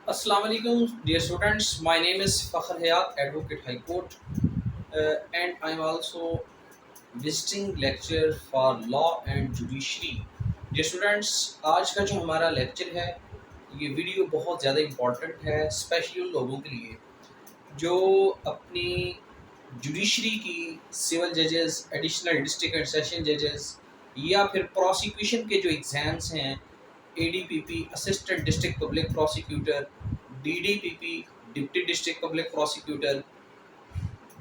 Assalamu alaikum, dear students. My name is Fakhr Hayat, Advocate High Court, and I am also visiting lecture for Law and Judiciary. Dear students, आज का जो हमारा lecture है ये video बहुत ज़्यादा important है, स्पेशली उन लोगों के लिए जो अपनी जुडिशरी की सिविल जजेस, एडिशनल डिस्ट्रिक्ट एंड सेशन जजेस या फिर प्रोसिक्यूशन के जो एग्ज़ाम्स हैं, ADPP assistant district public prosecutor, DDPP deputy district public prosecutor,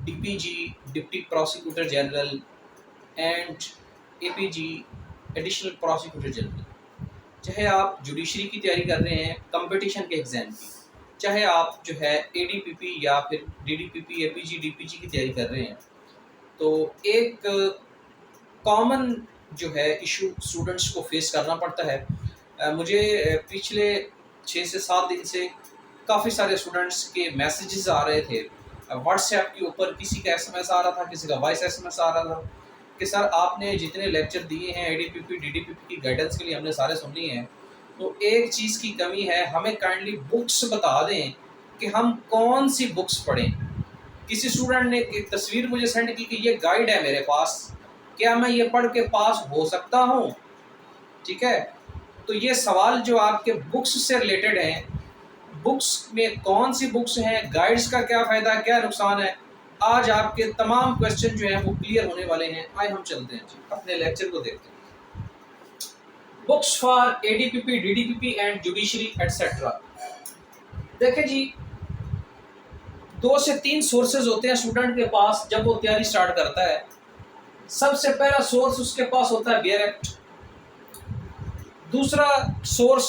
DPG deputy prosecutor general and APG additional prosecutor general. चाहे आप जुडिशरी की तैयारी कर रहे हैं कंपटीशन के एग्ज़ाम की, चाहे आप जो है एडीपीपी या फिर डीडीपीपी, एपीजी, डीपीजी की तैयारी कर रहे हैं, तो एक कॉमन जो है इशू स्टूडेंट्स को फेस करना पड़ता है। मुझे पिछले 6 से 7 दिन से काफ़ी सारे स्टूडेंट्स के मैसेजेस आ रहे थे व्हाट्सएप के ऊपर। किसी का एसएमएस आ रहा था, किसी का वॉइस एसएमएस आ रहा था कि सर आपने जितने लेक्चर दिए हैं एडीपीपी डीडीपीपी की गाइडेंस के लिए हमने सारे सुन लिए हैं, तो एक चीज़ की कमी है, हमें काइंडली बुक्स बता दें कि हम कौन सी बुक्स पढ़ें। किसी स्टूडेंट ने एक तस्वीर मुझे सेंड की कि ये गाइड है मेरे पास, क्या मैं ये पढ़ के पास हो सकता हूँ? ठीक है, तो ये सवाल जो आपके बुक्स से रिलेटेड हैं, बुक्स में कौन सी बुक्स हैं, गाइड्स का क्या फ़ायदा, क्या नुकसान है, आज आपके तमाम क्वेश्चन जो हैं वो क्लियर होने वाले हैं। आइए हम चलते हैं जी, अपने लेक्चर को देखते हैं। Books for ADPP, DDPP and judiciary etcetera. देखिए जी, 2 से 3 सोर्सेज होते हैं स्टूडेंट के पास जब वो तैयारी स्टार्ट करता है। सबसे पहला सोर्स उसके पास होता है बेयर एक्ट। दूसरा सोर्स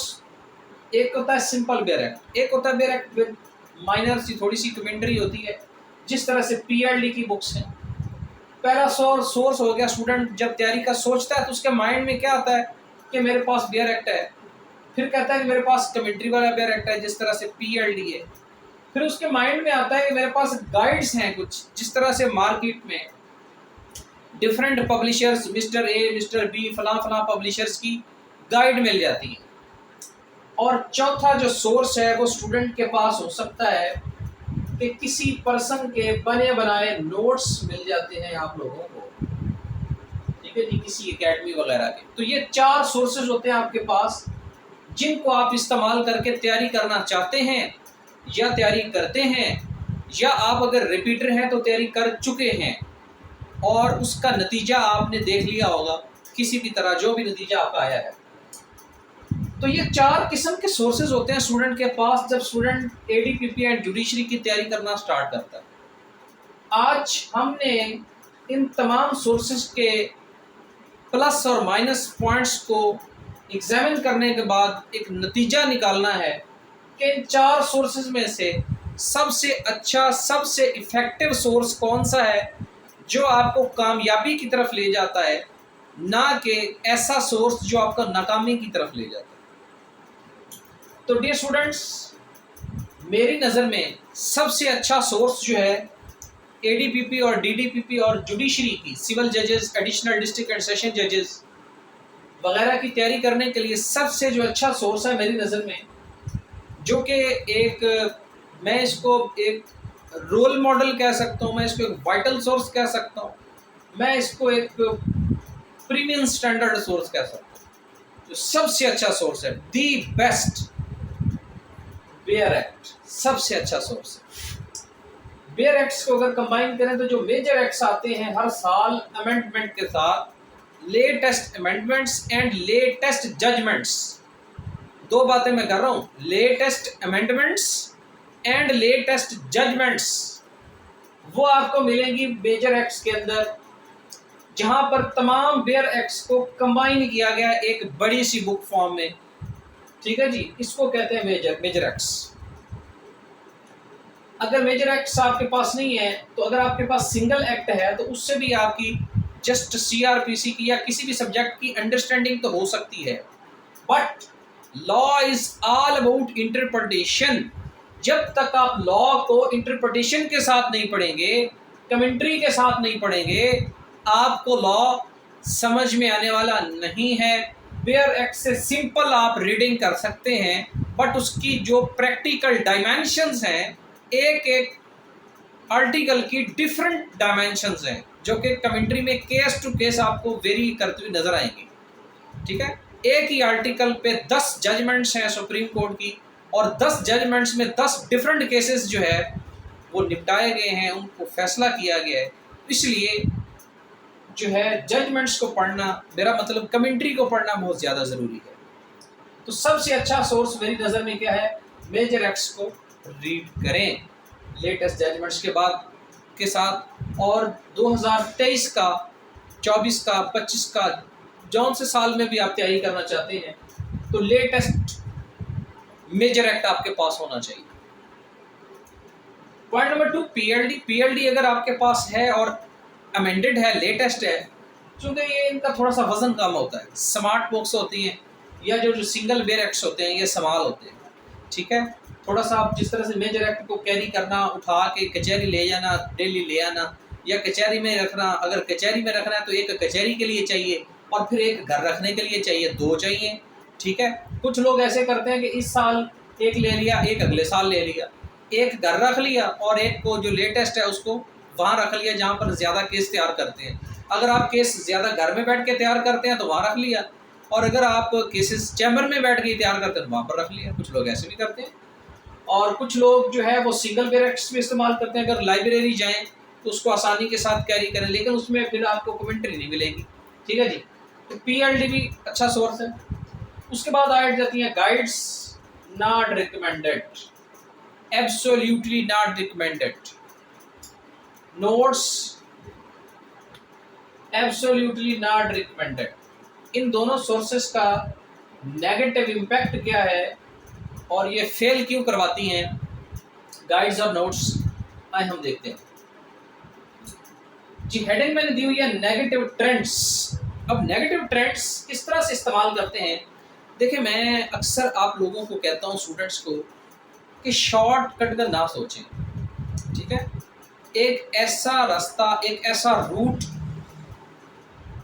एक होता है सिंपल बेयर एक्ट, एक होता है बेयर एक्ट विद माइनर सी थोड़ी सी कमेंट्री होती है, जिस तरह से पीएलडी की बुक्स हैं। पहला सोर्स हो गया, स्टूडेंट जब तैयारी का सोचता है तो उसके माइंड में क्या आता है कि मेरे पास बेयर एक्ट है, फिर कहता है कि मेरे पास कमेंट्री वाला बेयर एक्ट है जिस तरह से पीएलडी है, फिर उसके माइंड में आता है कि मेरे पास गाइड्स हैं कुछ, जिस तरह से मार्केट में different publishers, mister A, mister B, फलां फलां पब्लिशर्स की गाइड मिल जाती है। और चौथा जो सोर्स है वो स्टूडेंट के पास हो सकता है कि किसी पर्सन के बने बनाए नोट्स मिल जाते हैं आप लोगों को, ठीक है जी, किसी एकेडमी वगैरह के। तो ये 4 सोर्सेज होते हैं आपके पास जिनको आप इस्तेमाल करके तैयारी करना चाहते हैं या तैयारी करते हैं, या आप अगर रिपीटर हैं तो तैयारी कर चुके हैं और उसका नतीजा आपने देख लिया होगा, किसी भी तरह जो भी नतीजा आपका आया है। तो ये 4 किस्म के सोर्सेज होते हैं स्टूडेंट के पास जब स्टूडेंट एडीपीपी एंड जुडिशरी की तैयारी करना स्टार्ट करता है। आज हमने इन तमाम सोर्सेज के प्लस और माइनस पॉइंट्स को एग्जामिन करने के बाद एक नतीजा निकालना है कि इन 4 सोर्सेज में से सबसे अच्छा, सबसे इफ़ेक्टिव सोर्स कौन सा है जो आपको कामयाबी की तरफ ले जाता है, ना कि ऐसा सोर्स जो आपका नाकामी की तरफ ले जाता है। तो डियर स्टूडेंट्स, मेरी नज़र में सबसे अच्छा सोर्स जो है एडीपीपी और डीडीपीपी और जुडिशरी की सिविल जजेस, एडिशनल डिस्ट्रिक्ट एंड सेशन जजेस वगैरह की तैयारी करने के लिए सबसे जो अच्छा सोर्स है मेरी नज़र में, जो कि एक मैं इसको एक रोल मॉडल कह सकता हूँ, मैं इसको एक वाइटल सोर्स कह सकता हूँ, मैं इसको एक प्रीमियम स्टैंडर्ड सोर्स कह सकता हूँ। जो सबसे अच्छा सोर्स है, दी बेस्ट बेयर एक्ट, सबसे अच्छा सोर्स है। बेयर एक्ट्स को अगर कंबाइन करें तो जो मेजर एक्ट्स आते हैं हर साल अमेंडमेंट के साथ, latest amendments and latest judgments, 2 बातें मैं कर रहा हूँ, latest amendments and latest judgments, वो आपको मिलेंगी मेजर एक्ट्स के अंदर, जहां पर तमाम बेयर एक्ट्स को कंबाइन किया गया एक बड़ी सी बुक फॉर्म में, ठीक है जी। इसको कहते हैं मेजर एक्ट्स। अगर मेजर एक्ट्स आपके पास नहीं है तो अगर आपके पास सिंगल एक्ट है तो उससे भी आपकी जस्ट सीआरपीसी की या किसी भी सब्जेक्ट की अंडरस्टैंडिंग तो हो सकती है, but law is all about interpretation. जब तक आप लॉ को इंटरप्रिटेशन के साथ नहीं पढ़ेंगे, कमेंट्री के साथ नहीं पढ़ेंगे, आपको लॉ समझ में आने वाला नहीं है। बेयर एक्ट से सिंपल आप रीडिंग कर सकते हैं, बट उसकी जो प्रैक्टिकल डायमेंशंस हैं, एक एक आर्टिकल की डिफरेंट डायमेंशंस हैं, जो कि कमेंट्री में केस टू केस आपको वेरी करती हुई नजर आएंगी। ठीक है, एक ही आर्टिकल पे 10 जजमेंट्स हैं सुप्रीम कोर्ट की, और 10 जजमेंट्स में 10 डिफरेंट केसेस जो है वो निपटाए गए हैं, उनको फैसला किया गया है। इसलिए जो है जजमेंट्स को पढ़ना, मेरा मतलब कमेंट्री को पढ़ना बहुत ज़्यादा ज़रूरी है। तो सबसे अच्छा सोर्स मेरी नज़र में क्या है, मेजर एक्ट्स को रीड करें लेटेस्ट जजमेंट्स के बाद के साथ। और 2023 का, 24 का, 25 का, जौन से साल में भी आप तैयारी करना चाहते हैं, तो लेटेस्ट मेजर एक्ट आपके पास होना चाहिए। पॉइंट नंबर 2, पीएलडी अगर आपके पास है और अमेंडेड है, लेटेस्ट है, क्योंकि ये इनका थोड़ा सा वजन कम होता है। स्मार्ट बुक्स होती हैं या जो सिंगल बेयर एक्ट्स होते हैं, ये समाल होते हैं। ठीक है, थोड़ा सा आप जिस तरह से मेजर एक्ट को कैरी करना, उठा के कचहरी ले जाना, डेली ले आना, या कचहरी में रखना, अगर कचहरी में रखना है तो एक कचहरी के लिए चाहिए और फिर एक घर रखने के लिए चाहिए, 2 चाहिए। ठीक है, कुछ लोग ऐसे करते हैं कि इस साल एक ले लिया, एक अगले साल ले लिया, एक घर रख लिया और एक को जो लेटेस्ट है उसको वहाँ रख लिया जहाँ पर ज़्यादा केस तैयार करते हैं। अगर आप केस ज़्यादा घर में बैठ के तैयार करते हैं तो वहाँ रख लिया, और अगर आप केसेस चैम्बर में बैठ के तैयार करते हैं तो वहाँ पर रख लिया। कुछ लोग ऐसे भी करते हैं, और कुछ लोग जो है वो सिंगल बेयर एक्ट्स भी इस्तेमाल करते हैं। अगर लाइब्रेरी जाएँ तो उसको आसानी के साथ कैरी करें, लेकिन उसमें फिर आपको कमेंट्री नहीं मिलेगी। ठीक है जी, तो पीएलडी भी अच्छा सोर्स है। उसके बाद आ जाती हैं guides, not recommended, absolutely not recommended. Notes, absolutely not recommended. इन दोनों सोर्सेस का नेगेटिव इम्पैक्ट क्या है और ये फेल क्यों करवाती हैं, गाइड्स और नोट्स, आए हम देखते हैं जी। हेडिंग मैंने दी हुई है नेगेटिव ट्रेंड्स। अब नेगेटिव ट्रेंड्स किस तरह से इस्तेमाल करते हैं, देखिए मैं अक्सर आप लोगों को कहता हूँ, स्टूडेंट्स को, कि शॉर्टकट का ना सोचें। ठीक है, एक ऐसा रास्ता, एक ऐसा रूट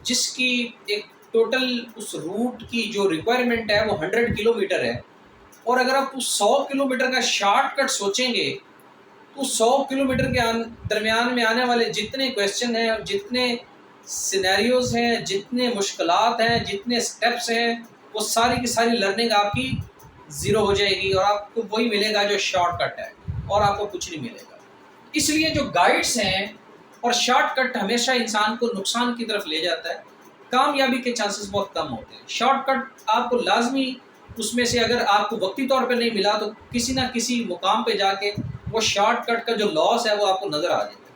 जिसकी एक टोटल उस रूट की जो रिक्वायरमेंट है वो 100 किलोमीटर है, और अगर आप उस 100 किलोमीटर का शॉर्टकट सोचेंगे तो 100 किलोमीटर के दरमियान में आने वाले जितने क्वेश्चन हैं, जितने सिनेरियोज हैं, जितने मुश्किलात हैं, जितने स्टेप्स हैं, वो सारी की सारी लर्निंग आपकी ज़ीरो हो जाएगी और आपको वही मिलेगा जो शॉर्टकट है, और आपको कुछ नहीं मिलेगा। इसलिए जो गाइड्स हैं और शॉर्टकट हमेशा इंसान को नुकसान की तरफ ले जाता है, कामयाबी के चांसेस बहुत कम होते हैं। शॉर्टकट आपको लाजमी उसमें से अगर आपको वक्ती तौर पे नहीं मिला तो किसी ना किसी मुकाम पे जाके वो शॉर्टकट का जो लॉस है वो आपको नज़र आ जाएगा।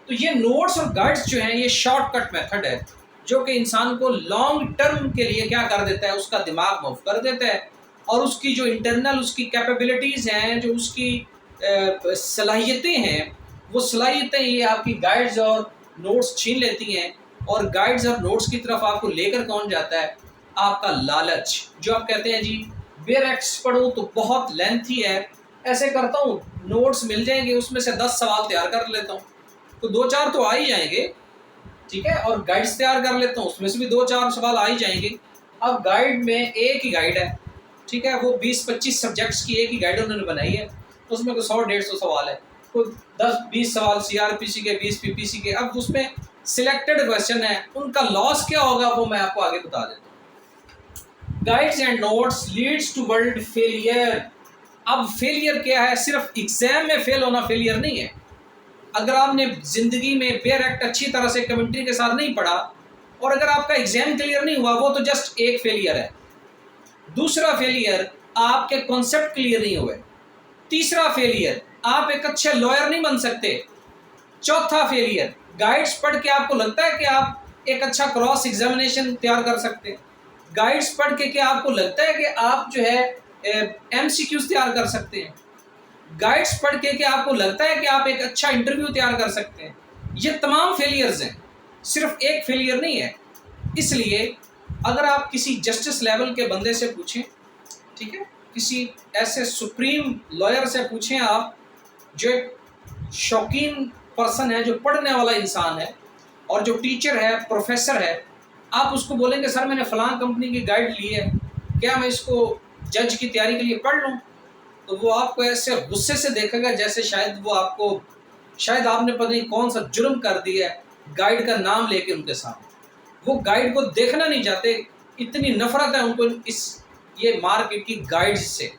तो ये नोट्स और गाइड्स जो हैं, ये शॉर्टकट मेथड है जो कि इंसान को लॉन्ग टर्म के लिए क्या कर देता है, उसका दिमाग मूव कर देता है, और उसकी जो इंटरनल उसकी कैपेबिलिटीज़ हैं, जो उसकी सलाहियतें हैं, वो सलाहियतें ये आपकी गाइड्स और नोट्स छीन लेती हैं। और गाइड्स और नोट्स की तरफ आपको लेकर कौन जाता है, आपका लालच। जो आप कहते हैं जी बेयर एक्ट्स पढ़ूँ तो बहुत लेंथी है, ऐसे करता हूँ नोट्स मिल जाएंगे, उसमें से 10 सवाल तैयार कर लेता हूँ तो 2-4 तो आ ही जाएंगे। ठीक है, और गाइड्स तैयार कर लेता हूँ, उसमें से भी 2-4 सवाल आ ही जाएंगे। अब गाइड में एक ही गाइड है, ठीक है, वो 20-25 सब्जेक्ट्स की एक ही गाइड उन्होंने बनाई है, उसमें कोई 100-150 सवाल है, तो 10-20 सवाल सीआरपीसी के, 20 पीपीसी के। अब उसमें सिलेक्टेड क्वेश्चन है, उनका लॉस क्या होगा वो मैं आपको आगे बता देता हूँ। Guides and notes leads to world failure. अब फेलियर क्या है, सिर्फ एग्जाम में फेल होना फेलियर नहीं है। अगर आपने ज़िंदगी में बेयर एक्ट अच्छी तरह से कमेंट्री के साथ नहीं पढ़ा और अगर आपका एग्जाम क्लियर नहीं हुआ, वो तो जस्ट एक फेलियर है। दूसरा फेलियर, आपके कॉन्सेप्ट क्लियर नहीं हुए। तीसरा फेलियर, आप एक अच्छे लॉयर नहीं बन सकते। चौथा फेलियर, गाइड्स पढ़ के आपको लगता है कि आप एक अच्छा क्रॉस एग्जामिनेशन तैयार कर सकते हैं। गाइड्स पढ़ के क्या आपको लगता है कि आप जो है एमसीक्यूज तैयार कर सकते हैं। गाइड्स पढ़ के क्या आपको लगता है कि आप एक अच्छा इंटरव्यू तैयार कर सकते हैं। ये तमाम फेलियर्स हैं, सिर्फ एक फेलियर नहीं है। इसलिए अगर आप किसी जस्टिस लेवल के बंदे से पूछें, ठीक है, किसी ऐसे सुप्रीम लॉयर से पूछें आप, जो एक शौकीन पर्सन है, जो पढ़ने वाला इंसान है और जो टीचर है, प्रोफेसर है, आप उसको बोलेंगे सर मैंने फ़लाँ कंपनी की गाइड ली है, क्या मैं इसको जज की तैयारी के लिए पढ़ लूँ, तो वो आपको ऐसे गुस्से से देखेगा जैसे शायद आपने पता नहीं कौन सा जुर्म कर दिया है, गाइड का नाम लेके उनके सामने। वो गाइड को देखना नहीं चाहते, इतनी नफरत है उनको ये मार्केट की गाइड्स से।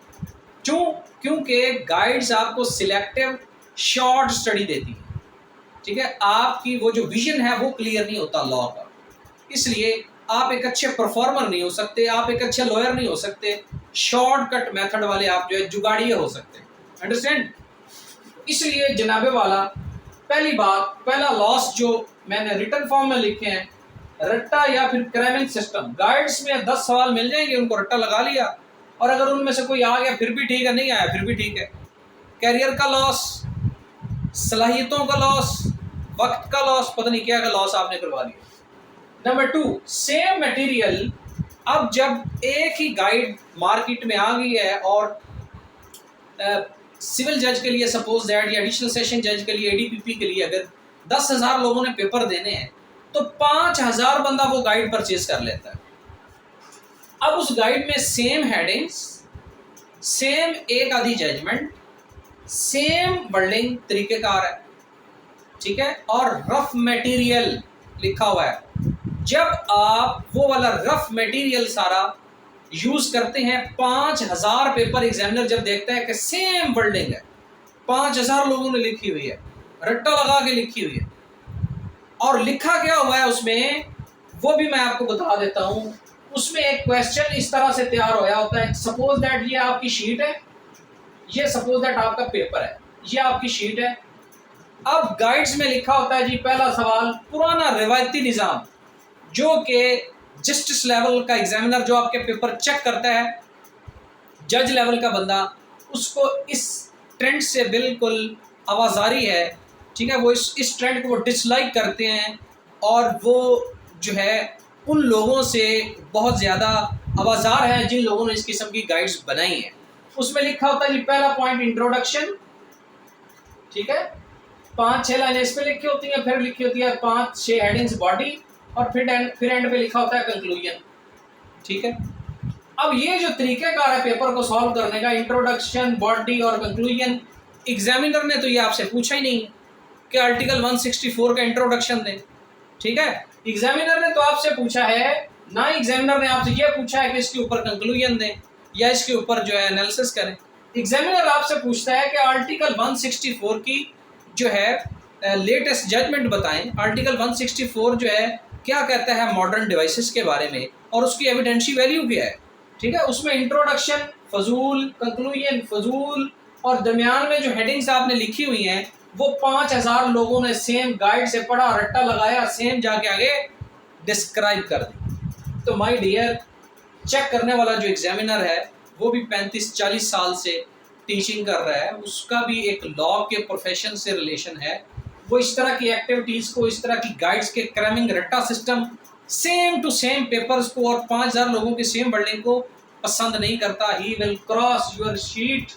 क्यों? क्योंकि गाइड्स आपको सिलेक्टिव शॉर्ट स्टडी देती है, ठीक है। आपकी वो जो विजन है वो क्लियर नहीं होता लॉ का, इसलिए आप एक अच्छे परफॉर्मर नहीं हो सकते, आप एक अच्छे लॉयर नहीं हो सकते, शॉर्टकट मेथड वाले आप जो है जुगाड़िए हो सकते हैं। अंडरस्टैंड? इसलिए जनाबे वाला, पहली बात, पहला लॉस जो मैंने रिटन फॉर्म में लिखे हैं, रट्टा या फिर क्रैमिंग सिस्टम। गाइड्स में 10 सवाल मिल जाएंगे, उनको रट्टा लगा लिया, और अगर उनमें से कोई आ गया फिर भी ठीक है, नहीं आया फिर भी ठीक है। कैरियर का लॉस, सलाहियतों का लॉस, वक्त का लॉस, पता नहीं क्या का लॉस आपने करवा लिया। Number 2, same material. अब जब एक ही गाइड मार्केट में आ गई है और सिविल जज के लिए सपोज दैट, या एडिशनल सेशन जज के लिए, एडीपीपी के लिए अगर 10,000 लोगों ने पेपर देने हैं, तो 5,000 बंदा वो गाइड परचेज कर लेता है। अब उस गाइड में सेम हेडिंग्स, सेम एक आधी जजमेंट, सेम वर्डिंग तरीकेकार है, ठीक है, और रफ मटेरियल लिखा हुआ है। जब आप वो वाला रफ मटेरियल सारा यूज करते हैं, 5,000 पेपर एग्जामिनर जब देखता है कि सेम वर्डिंग है, 5,000 लोगों ने लिखी हुई है, रट्टा लगा के लिखी हुई है, और लिखा क्या हुआ है उसमें वो भी मैं आपको बता देता हूं। उसमें एक क्वेश्चन इस तरह से तैयार होया होता है, सपोज दैट ये आपकी शीट है, ये सपोज दैट आपका पेपर है, ये आपकी शीट है। अब गाइड्स में लिखा होता है जी, पहला सवाल, पुराना रिवायती निज़ाम, जो कि जस्टिस लेवल का एग्जामिनर जो आपके पेपर चेक करता है, जज लेवल का बंदा, उसको इस ट्रेंड से बिल्कुल आवाज़ारी है, ठीक है, वो इस ट्रेंड को वो डिसलाइक करते हैं, और वो जो है उन लोगों से बहुत ज़्यादा आवाज़ार हैं जिन लोगों ने इस किस्म की गाइड्स बनाई हैं। उसमें लिखा होता है जी, पहला पॉइंट इंट्रोडक्शन, ठीक है, 5-6 लाइनें इस पे लिखी होती हैं, फिर लिखी होती है 5-6 हेडिंग्स बॉडी, और फिर एंड पे लिखा होता है कंक्लूजन, ठीक है। अब ये जो तरीक़ेकार है पेपर को सॉल्व करने का, इंट्रोडक्शन, बॉडी और कंक्लूजन, एग्जामिनर ने तो ये आपसे पूछा ही नहीं कि आर्टिकल 164 का इंट्रोडक्शन दें, ठीक है। एग्जामिनर ने तो आपसे पूछा है ना, एग्जामिनर ने आपसे ये पूछा है कि इसके ऊपर कंक्लूजन दें या इसके ऊपर जो है एनालिसिस करें। एग्जामिनर आपसे पूछता है कि आर्टिकल 164 की जो है लेटेस्ट जजमेंट बताएं। आर्टिकल 164 जो है क्या कहता है मॉडर्न डिवाइसेस के बारे में, और उसकी एविडेंशियल वैल्यू क्या है, ठीक है। उसमें इंट्रोडक्शन फजूल, कंक्लूजन फजूल, और दरमियान में जो हेडिंग्स आपने लिखी हुई हैं वो 5,000 लोगों ने सेम गाइड से पढ़ा, रट्टा लगाया, सेम जाके आगे डिस्क्राइब कर दी। तो माय डियर, चेक करने वाला जो एग्जामिनर है वो भी 35-40 साल से टीचिंग कर रहा है, उसका भी एक लॉ के प्रोफेशन से रिलेशन है। वो इस तरह की एक्टिविटीज़ को, इस तरह की गाइड्स के क्रैमिंग रट्टा system, same to same papers को और 5,000 लोगों के सेम वर्डिंग को पसंद नहीं करता। He will cross your sheet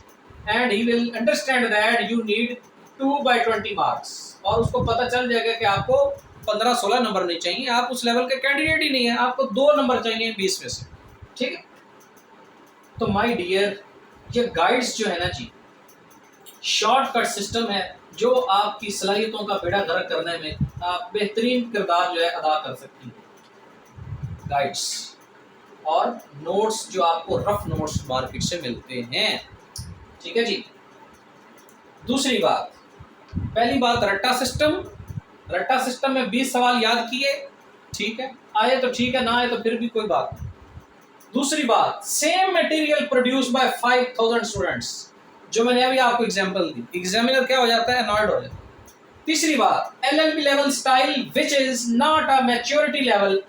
and he will understand that you need 2/20 marks, और उसको पता चल जाएगा कि आपको 15-16 नंबर नहीं चाहिए, आप उस लेवल के कैंडिडेट ही नहीं है, आपको 2 नंबर चाहिए 20 में से, ठीक है। तो माय डियर, ये गाइड्स जो है ना जी, शॉर्टकट सिस्टम है जो आपकी सलाहियतों का बेड़ा गर्क करने में आप बेहतरीन किरदार जो है अदा कर सकती है। गाइड्स और नोट्स जो आपको रफ नोट्स मार्केट से मिलते हैं, ठीक है जी। दूसरी बात, पहली बात रट्टा सिस्टम। रट्टा सिस्टम में 20 सवाल याद किए, ठीक है, आए तो ठीक है, ना आए तो फिर भी कोई बात नहीं। दूसरी बात, same material produce by 5,000 students, जो मैंने अभी आपको एग्जांपल दी, एग्जामिनर क्या हो जाता है, अनॉयड हो जाता है। तीसरी बात, LLB level style which is not a maturity level.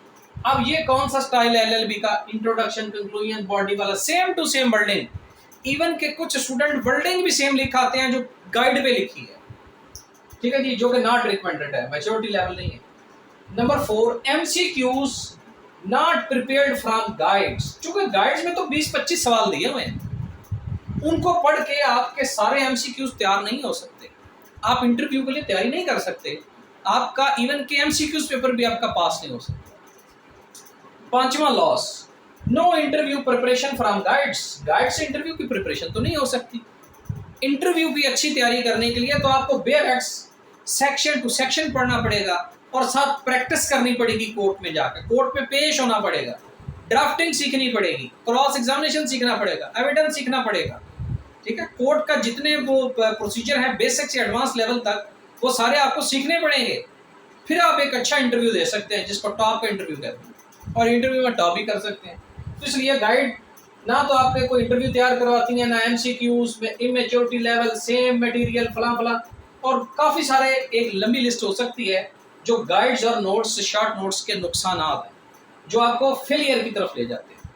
अब ये कौन सा स्टाइल है एलएलबी का, इंट्रोडक्शन, कंक्लूजन, बॉडी वाला, same to same wording, even के कुछ स्टूडेंट वर्डिंग भी सेम लिखाते हैं जो गाइड पे लिखी है, ठीक है जी, जो कि नॉट रिकमेंडेड है, मैच्योरिटी लेवल नहीं है। Number 4, MCQs not prepared from guides, क्योंकि गाइड्स में तो 20-25 सवाल दिए हुए हैं, उनको पढ़ के आपके सारे एमसीक्यूज तैयार नहीं हो सकते, आप इंटरव्यू के लिए तैयारी नहीं कर सकते, आपका इवन के एमसीक्यूज पेपर भी आपका पास नहीं हो सकता। 5वां loss, no interview preparation from guides, guide से इंटरव्यू की प्रिपरेशन तो नहीं हो सकती। इंटरव्यू की अच्छी तैयारी करने के लिए तो आपको bear acts section two section पढ़ना पड़ेगा और साथ प्रैक्टिस करनी पड़ेगी, कोर्ट में जाकर कोर्ट में पेश होना पड़ेगा, ड्राफ्टिंग सीखनी पड़ेगी, क्रॉस एग्जामिनेशन सीखना पड़ेगा, एविडेंस सीखना पड़ेगा। ठीक है, कोर्ट का जितने वो प्रोसीजर है बेसिक से एडवांस लेवल तक वो सारे आपको सीखने पड़ेंगे, फिर आप एक अच्छा इंटरव्यू दे सकते हैं जिसको टॉप का इंटरव्यू कहते हैं, और इंटरव्यू में टॉप भी कर सकते हैं। तो इसलिए गाइड ना तो आपके कोई इंटरव्यू तैयार करवाती है, ना एमसीक्यूज में इमेच्योरिटी लेवल, सेम मटेरियल, फला फला, और काफ़ी सारे एक लंबी लिस्ट हो सकती है जो गाइड्स और नोट्स, शॉर्ट नोट्स के नुकसान हैं जो आपको फेलियर की तरफ ले जाते हैं।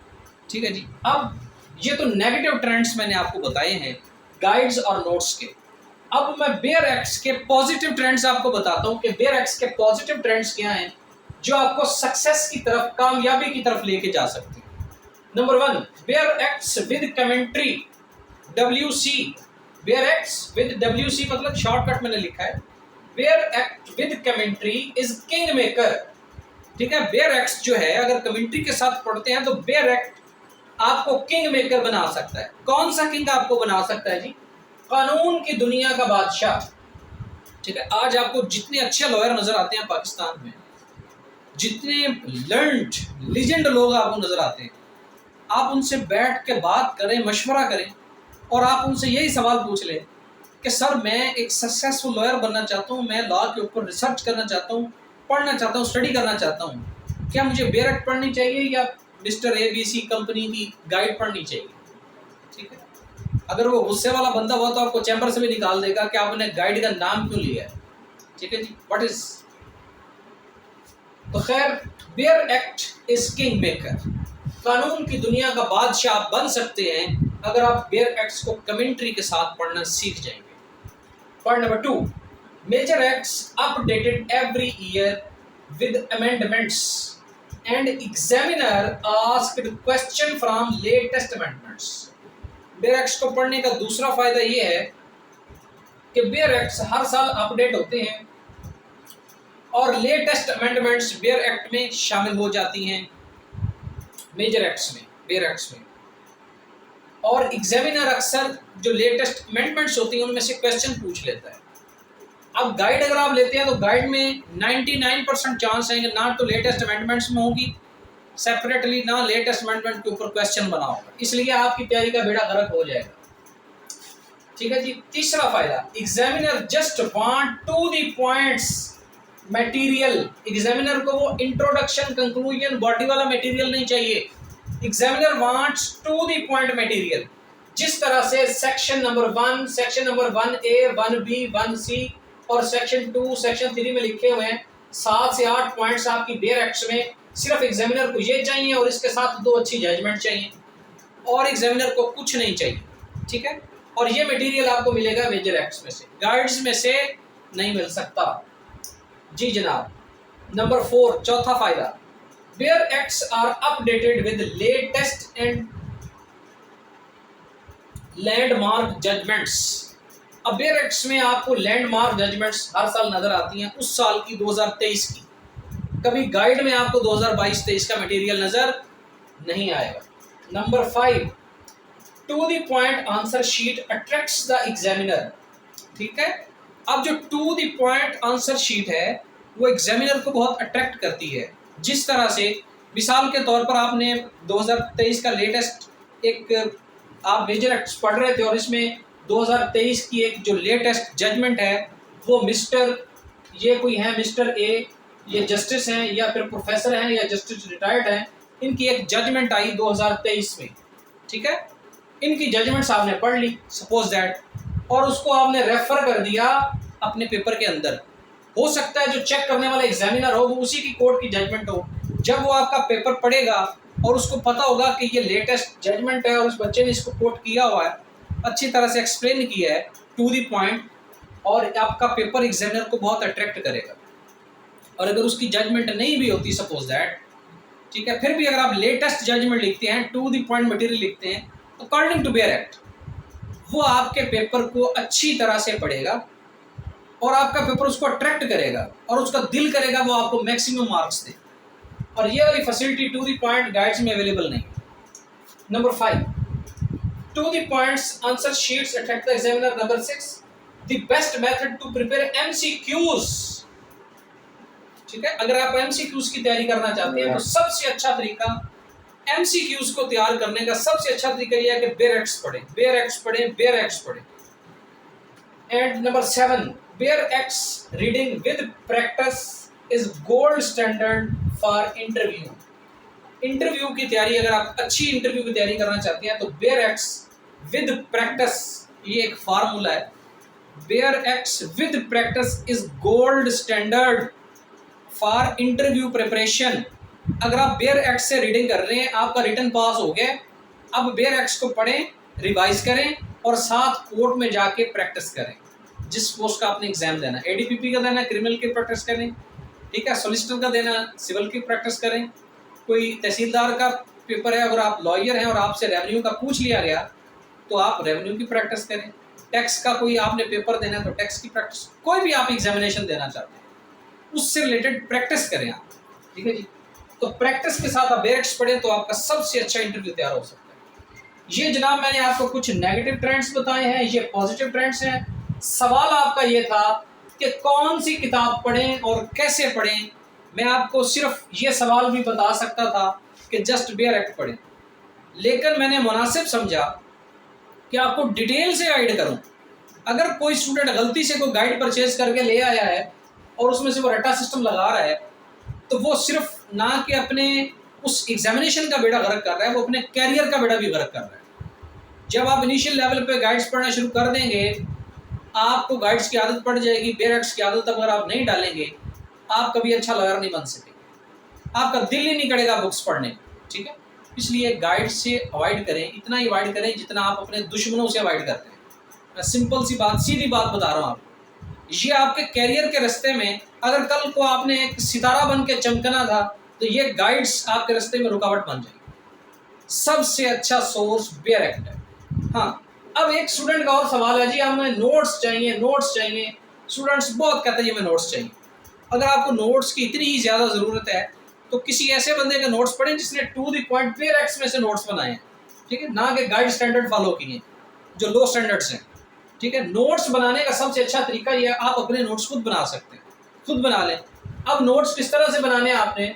ठीक है जी, अब ये तो नेगेटिव ट्रेंड्स मैंने आपको बताए हैं गाइड्स और नोट्स के। अब मैं बेयर एक्ट्स के पॉजिटिव ट्रेंड्स आपको बताता हूँ कि बेयर एक्ट्स के पॉजिटिव ट्रेंड्स क्या हैं जो आपको सक्सेस की तरफ, कामयाबी की तरफ लेके जा सकते हैं। Number 1, bear acts with commentary, WC। Bear acts with WC मतलब शॉर्टकट मैंने लिखा है, bare act with commentary is king maker. ठीक है, बेयर एक्ट्स जो है अगर कमेंट्री के साथ पढ़ते हैं तो बेयर एक्ट आपको किंग मेकर बना सकता है। कौन सा किंग आपको बना सकता है जी? कानून की दुनिया का बादशाह। ठीक है, आज आपको जितने अच्छे लॉयर नजर आते हैं पाकिस्तान में, जितने लर्न्ड लीजेंड लोग आपको नजर आते हैं, आप उनसे बैठ के बात करें, मशवरा करें और आप उनसे यही सवाल पूछ लें कि सर मैं एक सक्सेसफुल लॉयर बनना चाहता हूँ, मैं लॉ के ऊपर रिसर्च करना चाहता हूँ, पढ़ना चाहता हूँ, स्टडी करना चाहता हूँ, क्या मुझे बेयर एक्ट पढ़नी चाहिए या मिस्टर ABC कंपनी की गाइड पढ़नी चाहिए? ठीक है, अगर वो गुस्से वाला बंदा हुआ तो आपको चैम्बर से भी निकाल देगा कि आपने गाइड का नाम क्यों लिया है। ठीक है जी, व्हाट इज, तो खैर bare act is king maker, कानून की दुनिया का बादशाह आप बन सकते हैं अगर आप बेयर एक्ट्स को कमेंट्री के साथ पढ़ना सीख जाएंगे। Point number 2, major acts updated every year with amendments and examiner asked question from latest amendments. Bare acts को पढ़ने का दूसरा फायदा ये है कि बेयर एक्ट्स हर साल अपडेट होते हैं और लेटेस्ट अमेंडमेंट्स बेयर एक्ट में शामिल हो जाती हैं, मेजर एक्ट्स में, बेयर एक्ट्स में। और एग्जामिनर अक्सर जो लेटेस्ट अमेंडमेंट्स होती हैं उनमें से क्वेश्चन पूछ लेता है। अब गाइड अगर आप लेते हैं तो गाइड में 99% चांस है कि ना तो लेटेस्ट अमेंडमेंट्स में होगी सेपरेटली, ना लेटेस्ट अमेंडमेंट के ऊपर क्वेश्चन बना होगा, इसलिए आपकी तैयारी का बेड़ा गर्क हो जाएगा। ठीक है जी, तीसरा फायदा, examiner just want to the points material. Examiner को वो इंट्रोडक्शन, कंक्लूजन, बॉडी वाला मटेरियल नहीं चाहिए, examiner wants to the point material. जिस तरह से section number 1, section number 1A, 1B, 1C और सेक्शन 2, सेक्शन 3 में लिखे हुए हैं 7 से 8 पॉइंट्स आपकी बेयर एक्ट्स में, सिर्फ एग्जामिनर को ये चाहिए और इसके साथ 2 अच्छी जजमेंट चाहिए और एग्जामिनर को कुछ नहीं चाहिए। ठीक है, और ये मटेरियल आपको मिलेगा मेजर एक्ट्स में से, गाइड्स में से नहीं मिल सकता जी जनाब। नंबर 4, चौथा फायदा, bare acts are updated with latest and landmark judgments. अब बेयर एक्ट्स में आपको लैंडमार्क जजमेंट्स हर साल नजर आती हैं, उस साल की 2023 की, कभी गाइड में आपको 2022-23 का मटेरियल नजर नहीं आएगा। Number 5, to the point answer sheet attracts the examiner. ठीक है, अब जो to the point answer sheet है वो एग्जामिनर को बहुत अट्रैक्ट करती है। जिस तरह से मिसाल के तौर पर आपने 2023 का लेटेस्ट एक आप मेजर एक्ट्स पढ़ रहे थे और इसमें 2023 की एक जो लेटेस्ट जजमेंट है वो मिस्टर, ये कोई है मिस्टर A, ये जस्टिस हैं या फिर प्रोफेसर हैं या जस्टिस रिटायर्ड हैं, इनकी एक जजमेंट आई 2023 में। ठीक है, इनकी जजमेंट्स आपने पढ़ ली सपोज दैट, और उसको आपने रेफर कर दिया अपने पेपर के अंदर। हो सकता है जो चेक करने वाला एग्जामिनर हो वो उसी की कोर्ट की जजमेंट हो। जब वो आपका पेपर पढ़ेगा और उसको पता होगा कि ये लेटेस्ट जजमेंट है और उस बच्चे ने इसको कोट किया हुआ है, अच्छी तरह से एक्सप्लेन किया है टू द पॉइंट, और आपका पेपर एग्जामिनर को बहुत अट्रैक्ट करेगा। और अगर उसकी जजमेंट नहीं भी होती सपोज दैट, ठीक है, फिर भी अगर आप लेटेस्ट जजमेंट लिखते हैं, टू द पॉइंट मटेरियल लिखते हैं, अकॉर्डिंग टू बेयर एक्ट, वो आपके पेपर को अच्छी तरह से पढ़ेगा और आपका पेपर उसको अट्रैक्ट करेगा और उसका दिल करेगा वो आपको मैक्सिमम मार्क्स दे। और ये वाली facility to the point guides में अवेलेबल नहीं। Number 5. To the points answer sheets attract the examiner. Number 6. The best method to prepare MCQs. ठीक है, अगर आप MCQs की तैयारी करना चाहते हैं तो सबसे अच्छा तरीका MCQs को तैयार करने का सबसे अच्छा तरीका यह है कि बेयर एक्ट्स पढ़ें, बेयर एक्ट्स पढ़ें, बेयर एक्ट्स पढ़ें। And number 7, bear acts reading with practice is gold standard for interview. Interview की तैयारी, अगर आप अच्छी इंटरव्यू की तैयारी करना चाहते हैं तो बेयर एक्ट्स विद प्रैक्टिस, ये एक फार्मूला है, bear acts with practice is gold standard for interview preparation. अगर आप बेयर एक्ट्स से रीडिंग कर रहे हैं, आपका रिटन पास हो गया, अब बेयर एक्ट्स को पढ़ें, रिवाइज करें और साथ कोर्ट में जाके प्रैक्टिस करें। जिस पोस्ट का आपने एग्जाम देना, ADPP का देना, क्रिमिनल की प्रैक्टिस करें, ठीक है, सोलिसिटर का देना, सिविल की प्रैक्टिस करें, कोई तहसीलदार का पेपर है, अगर आप लॉयर हैं और आपसे रेवेन्यू का पूछ लिया गया तो आप रेवेन्यू की प्रैक्टिस करें, टैक्स का कोई आपने पेपर देना है तो टैक्स की प्रैक्टिस, कोई भी आप एग्जामिनेशन देना चाहते हैं उससे रिलेटेड प्रैक्टिस करें आप, ठीक है जी। तो प्रैक्टिस के साथ आप बेयर एक्ट्स पढ़ें तो आपका सबसे अच्छा इंटरव्यू तैयार हो सकता है। ये जनाब मैंने आपको कुछ नेगेटिव ट्रेंड्स बताए हैं, ये पॉजिटिव ट्रेंड्स हैं। सवाल आपका ये था कि कौन सी किताब पढ़ें और कैसे पढ़ें। मैं आपको सिर्फ ये सवाल भी बता सकता था कि जस्ट बेयर एक्ट पढ़ें, लेकिन मैंने मुनासिब समझा कि आपको डिटेल से गाइड करूं। अगर कोई स्टूडेंट गलती से कोई गाइड परचेज करके ले आया है और उसमें से वो रट्टा सिस्टम लगा रहा है तो वो सिर्फ ना कि अपने उस एग्जामिनेशन का बेड़ा गर्क कर रहा है, वो अपने कैरियर का बेड़ा भी गर्क कर रहा है। जब आप इनिशियल लेवल पे गाइड्स पढ़ना शुरू कर देंगे, आपको गाइड्स की आदत पड़ जाएगी, बेयर एक्ट्स की आदत अगर आप नहीं डालेंगे आप कभी अच्छा लॉयर नहीं बन सकेंगे, आपका दिल ही नहीं करेगा बुक्स पढ़ने, ठीक है। इसलिए गाइड से अवॉइड करें, इतना ही अवॉइड करें जितना आप अपने दुश्मनों से अवॉइड करते हैं। मैं सिंपल सी बात, सीधी बात बता रहा हूँ आपको। ये आपके कैरियर के रास्ते में, अगर कल को आपने एक सितारा बन के चमकना था तो ये गाइड्स आपके रास्ते में रुकावट बन जाएगी। सबसे अच्छा सोर्स बेयर एक्ट है। हाँ, अब एक स्टूडेंट का और सवाल है, जी हमें नोट्स चाहिए, नोट्स चाहिए। स्टूडेंट्स बहुत कहते हैं जी हमें नोट्स चाहिए। अगर आपको नोट्स की इतनी ही ज़्यादा ज़रूरत है तो किसी ऐसे बंदे के नोट्स पढ़ें जिसने to the point bare acts में से नोट्स बनाए हैं, ठीक है, ना कि गाइड स्टैंडर्ड फॉलो किए जो लो स्टैंडर्ड्स हैं, ठीक है। नोट्स बनाने का सबसे अच्छा तरीका ये है, आप अपने नोट्स खुद बना सकते हैं, खुद बना लें। अब नोट्स किस तरह से बनाने हैं आपने,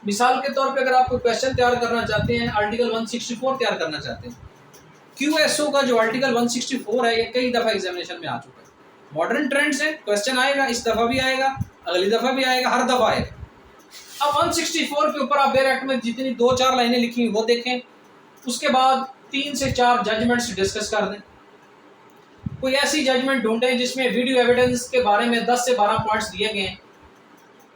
मिसाल के तौर पे अगर आप कोई क्वेश्चन तैयार करना चाहते हैं, आर्टिकल 164 तैयार करना चाहते हैं, QSO का जो आर्टिकल 164 है ये कई दफ़ा एग्जामिनेशन में आ चुका है। मॉडर्न ट्रेंड्स है, क्वेश्चन आएगा, इस दफ़ा भी आएगा, अगली दफ़ा भी आएगा, हर दफ़ा आएगा। अब 164 के ऊपर आप बेयर एक्ट में जितनी 2-4 लाइनें लिखी हुई वो देखें, उसके बाद 3 से 4 जजमेंट्स डिस्कस कर दें। कोई ऐसी जजमेंट ढूंढें जिसमें वीडियो एविडेंस के बारे में 10 से 12 पॉइंट्स दिए गए हैं।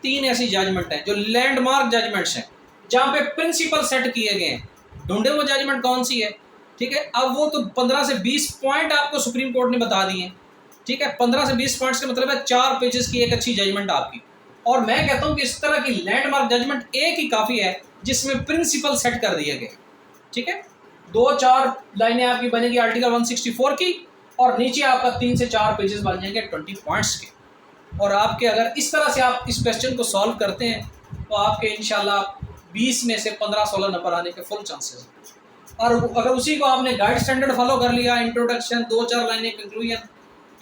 3 ऐसी जजमेंट हैं जो लैंडमार्क जजमेंट्स हैं, जहाँ पे प्रिंसिपल सेट किए गए हैं। ढूंढे वो जजमेंट कौन सी है, ठीक है। अब वो तो 15 से 20 पॉइंट आपको सुप्रीम कोर्ट ने बता दिए, ठीक है। 15 से 20 पॉइंट्स का मतलब है 4 पेजेस की एक अच्छी जजमेंट आपकी। और मैं कहता हूँ कि इस तरह की लैंडमार्क जजमेंट एक ही काफ़ी है जिसमें प्रिंसिपल सेट कर दिए गए, ठीक है। 2-4 लाइनें आपकी बनेगी आर्टिकल 164 की और नीचे आपका 3 से 4 पेजेस बन जाएंगे 20 पॉइंट्स के। और आपके अगर इस तरह से आप इस क्वेश्चन को सॉल्व करते हैं तो आपके इंशाल्लाह 20 में से 15-16 नंबर आने के फुल चांसेस हैं। और अगर उसी को आपने गाइड स्टैंडर्ड फॉलो कर लिया, इंट्रोडक्शन, 2-4 लाइनें, conclusion,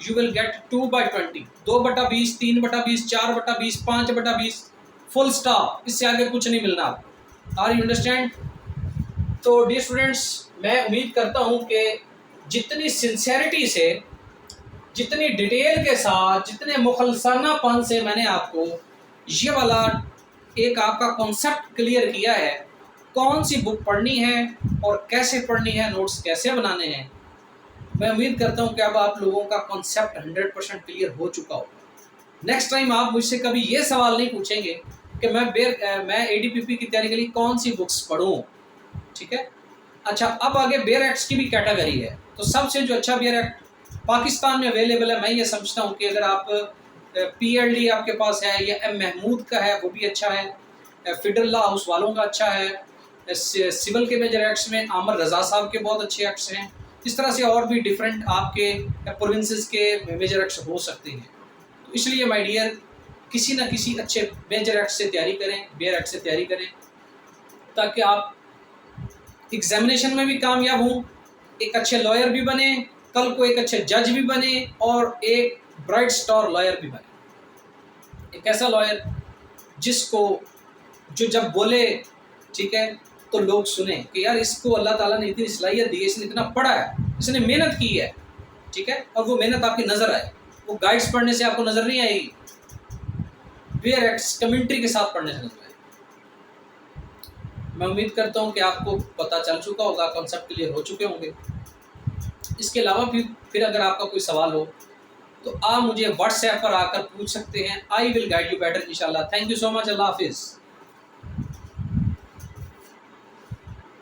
you will get 2/20, 2/20, 3/20, 4/20, 5/20, full stop. इससे आगे कुछ नहीं मिलना आपको। Are you understand? तो डियर स्टूडेंट्स, मैं उम्मीद करता हूँ कि जितनी सिंसेरिटी से, जितनी डिटेल के साथ, जितने मुखलसानापन से मैंने आपको ये वाला एक आपका कॉन्सेप्ट क्लियर किया है, कौन सी बुक पढ़नी है और कैसे पढ़नी है, नोट्स कैसे बनाने हैं, मैं उम्मीद करता हूँ कि अब आप लोगों का कॉन्सेप्ट 100% क्लियर हो चुका होगा। नेक्स्ट टाइम आप मुझसे कभी ये सवाल नहीं पूछेंगे कि मैं ADPP की तैयारी के लिए कौन सी बुक्स पढ़ूँ, ठीक है। अच्छा, अब आगे बेयर एक्ट्स की भी कैटेगरी है। तो सबसे जो अच्छा बेयर एक्ट पाकिस्तान में अवेलेबल है, मैं ये समझता हूँ कि अगर आप PLD आपके पास है या M महमूद का है वो भी अच्छा है, फेडरल लॉ हाउस वालों का अच्छा है, सिविल के मेजर एक्ट्स में आमर रज़ा साहब के बहुत अच्छे एक्ट्स हैं। इस तरह से और भी डिफरेंट आपके प्रोविंसेस के मेजर एक्ट्स हो सकते हैं। तो इसलिए माय डियर, किसी ना किसी अच्छे मेजर एक्ट से तैयारी करें, बेयर एक्ट से तैयारी करें, ताकि आप एग्जामिनेशन में भी कामयाब हों, एक अच्छे लॉयर भी बने, कल को एक अच्छे जज भी बने और एक ब्राइट स्टार लॉयर भी बने। एक ऐसा लॉयर जिसको जो जब बोले, ठीक है, तो लोग सुने कि यार इसको अल्लाह ताला ने इतनी सलाहियत दी है, इसने इतना पढ़ा है, इसने मेहनत की है, ठीक है, और वो मेहनत आपकी नज़र आए। वो गाइड्स पढ़ने से आपको नज़र नहीं आएगी, वेयर एक्ट्स कमेंट्री के साथ पढ़ने से नजर आएगी। मैं उम्मीद करता हूँ कि आपको पता चल चुका होगा, कॉन्सेप्ट क्लियर हो चुके होंगे। इसके अलावा भी फिर अगर आपका कोई सवाल हो तो आप मुझे व्हाट्सएप पर आकर पूछ सकते हैं। I will guide you better इंशाल्लाह। Thank you so much. Allah हाफिज़।